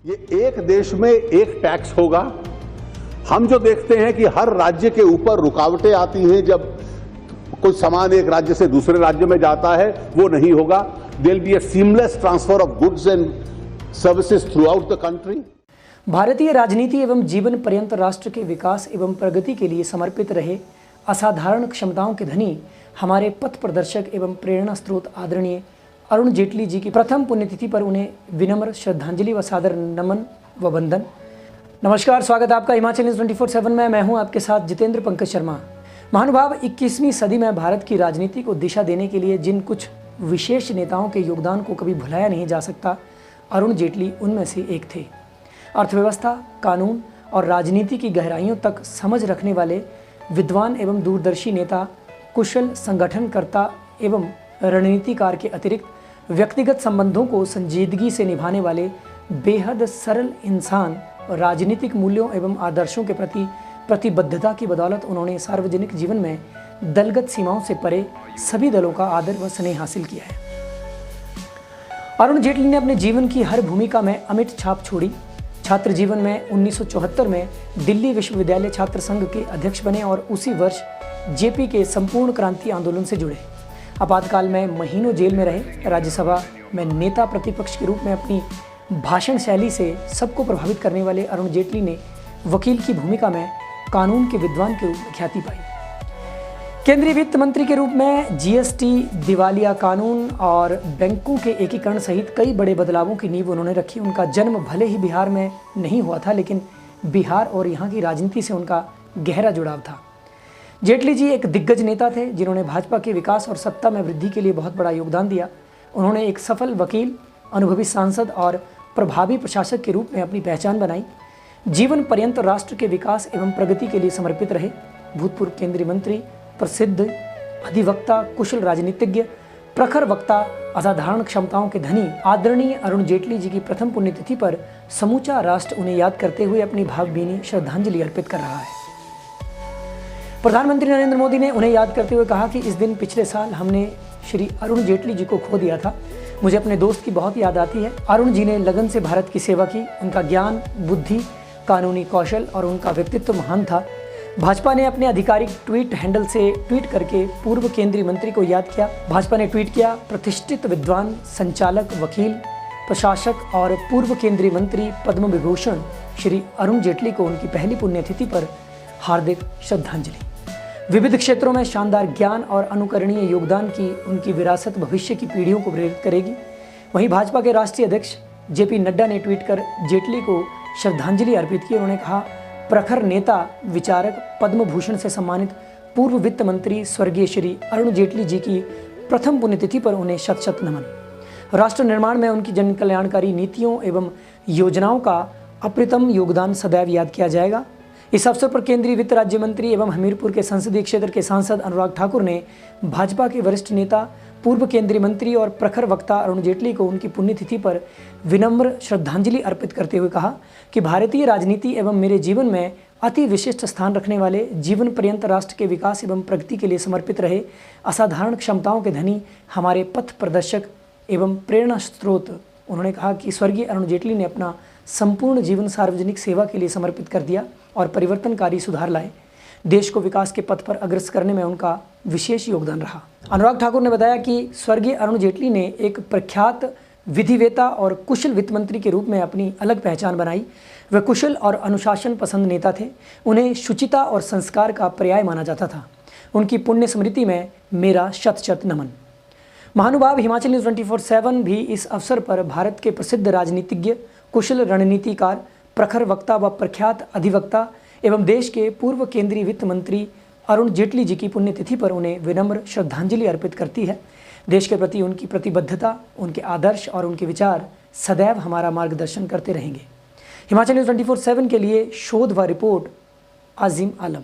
ये एक देश में एक टैक्स होगा। हम जो देखते हैं कि हर राज्य के ऊपर रुकावटें आती हैं जब कोई सामान एक राज्य से दूसरे राज्य में जाता है, वो नहीं होगा। There will be a seamless transfer of goods and services throughout the country. भारतीय राजनीति एवं जीवन पर्यंत राष्ट्र के विकास एवं प्रगति के लिए समर्पित रहे असाधारण क्षमताओं के धनी हमारे पथ प्रदर्शक एवं प्रेरणा स्रोत आदरणीय अरुण जेटली जी की प्रथम पुण्यतिथि पर उन्हें विनम्र श्रद्धांजलि व सादर नमन व वंदन। नमस्कार, स्वागत है आपका हिमाचल न्यूज़ 24/7 में। मैं हूं आपके साथ जितेंद्र पंकज शर्मा। महानुभाव, 21वीं सदी में भारत की राजनीति को दिशा देने के लिए जिन कुछ विशेष नेताओं के योगदान को कभी भुलाया नहीं जा सकता, अरुण जेटली उनमें से एक थे। अर्थव्यवस्था, कानून और राजनीति की गहराइयों तक समझ रखने वाले विद्वान एवं दूरदर्शी नेता, कुशल संगठनकर्ता एवं रणनीतिकार के अतिरिक्त व्यक्तिगत संबंधों को संजीदगी से निभाने वाले बेहद सरल इंसान और राजनीतिक मूल्यों एवं आदर्शों के प्रति प्रतिबद्धता की बदौलत उन्होंने सार्वजनिक जीवन में दलगत सीमाओं से परे सभी दलों का आदर व स्नेह हासिल किया है। अरुण जेटली ने अपने जीवन की हर भूमिका में अमिट छाप छोड़ी। छात्र जीवन में 1974 में दिल्ली विश्वविद्यालय छात्र संघ के अध्यक्ष बने और उसी वर्ष जेपी के संपूर्ण क्रांति आंदोलन से जुड़े। आपातकाल में महीनों जेल में रहे। राज्यसभा में नेता प्रतिपक्ष के रूप में अपनी भाषण शैली से सबको प्रभावित करने वाले अरुण जेटली ने वकील की भूमिका में कानून के विद्वान के रूप में ख्याति पाई। केंद्रीय वित्त मंत्री के रूप में जीएसटी, दिवालिया कानून और बैंकों के एकीकरण सहित कई बड़े बदलावों की नींव उन्होंने रखी। उनका जन्म भले ही बिहार में नहीं हुआ था, लेकिन बिहार और यहाँ की राजनीति से उनका गहरा जुड़ाव था। जेटली जी एक दिग्गज नेता थे जिन्होंने भाजपा के विकास और सत्ता में वृद्धि के लिए बहुत बड़ा योगदान दिया। उन्होंने एक सफल वकील, अनुभवी सांसद और प्रभावी प्रशासक के रूप में अपनी पहचान बनाई। जीवन पर्यंत राष्ट्र के विकास एवं प्रगति के लिए समर्पित रहे। भूतपूर्व केंद्रीय मंत्री, प्रसिद्ध अधिवक्ता, कुशल राजनीतिज्ञ, प्रखर वक्ता, असाधारण क्षमताओं के धनी आदरणीय अरुण जेटली जी की प्रथम पुण्यतिथि पर समूचा राष्ट्र उन्हें याद करते हुए अपनी भावभीनी श्रद्धांजलि अर्पित कर रहा है। प्रधानमंत्री नरेंद्र मोदी ने उन्हें याद करते हुए कहा कि इस दिन पिछले साल हमने श्री अरुण जेटली जी को खो दिया था। मुझे अपने दोस्त की बहुत याद आती है। अरुण जी ने लगन से भारत की सेवा की। उनका ज्ञान, बुद्धि, कानूनी कौशल और उनका व्यक्तित्व महान था। भाजपा ने अपने आधिकारिक ट्वीट हैंडल से ट्वीट करके पूर्व केंद्रीय मंत्री को याद किया। भाजपा ने ट्वीट किया, प्रतिष्ठित विद्वान, संचालक, वकील, प्रशासक और पूर्व केंद्रीय मंत्री पद्म विभूषण श्री अरुण जेटली को उनकी पहली पुण्यतिथि पर हार्दिक श्रद्धांजलि। विविध क्षेत्रों में शानदार ज्ञान और अनुकरणीय योगदान की उनकी विरासत भविष्य की पीढ़ियों को प्रेरित करेगी। वहीं भाजपा के राष्ट्रीय अध्यक्ष जेपी नड्डा ने ट्वीट कर जेटली को श्रद्धांजलि अर्पित की। उन्होंने कहा, प्रखर नेता, विचारक, पद्म भूषण से सम्मानित पूर्व वित्त मंत्री स्वर्गीय श्री अरुण जेटली जी की प्रथम पुण्यतिथि पर उन्हें शत शत नमन। राष्ट्र निर्माण में उनकी जन कल्याणकारी नीतियों एवं योजनाओं का अप्रतिम योगदान सदैव याद किया जाएगा। इस अवसर पर केंद्रीय वित्त राज्य मंत्री एवं हमीरपुर के संसदीय क्षेत्र के सांसद अनुराग ठाकुर ने भाजपा के वरिष्ठ नेता, पूर्व केंद्रीय मंत्री और प्रखर वक्ता अरुण जेटली को उनकी पुण्यतिथि पर विनम्र श्रद्धांजलि अर्पित करते हुए कहा कि भारतीय राजनीति एवं मेरे जीवन में अति विशिष्ट स्थान रखने वाले, जीवन पर्यंत राष्ट्र के विकास एवं प्रगति के लिए समर्पित रहे असाधारण क्षमताओं के धनी हमारे पथ प्रदर्शक एवं प्रेरणा स्रोत। उन्होंने कहा कि स्वर्गीय अरुण जेटली ने अपना संपूर्ण जीवन सार्वजनिक सेवा के लिए समर्पित कर दिया और परिवर्तनकारी सुधार लाए। देश को विकास के पथ पर अग्रसर करने में उनका विशेष योगदान रहा। अनुराग ठाकुर ने बताया कि स्वर्गीय अरुण जेटली ने एक प्रख्यात विधिवेता और कुशल वित्त मंत्री के रूप में अपनी अलग पहचान बनाई। वे कुशल और अनुशासन पसंद नेता थे। उन्हें शुचिता और संस्कार का पर्याय माना जाता था। उनकी पुण्य स्मृति में मेरा शत शत नमन। महानुभाव, हिमाचल न्यूज़ 24/7 भी इस अवसर पर भारत के प्रसिद्ध राजनीतिज्ञ, कुशल रणनीतिकार, प्रखर वक्ता व प्रख्यात अधिवक्ता एवं देश के पूर्व केंद्रीय वित्त मंत्री अरुण जेटली जी की पुण्यतिथि पर उन्हें विनम्र श्रद्धांजलि अर्पित करती है। देश के प्रति उनकी प्रतिबद्धता, उनके आदर्श और उनके विचार सदैव हमारा मार्गदर्शन करते रहेंगे। हिमाचल न्यूज़ 24/7 के लिए शोध व रिपोर्ट आजिम आलम।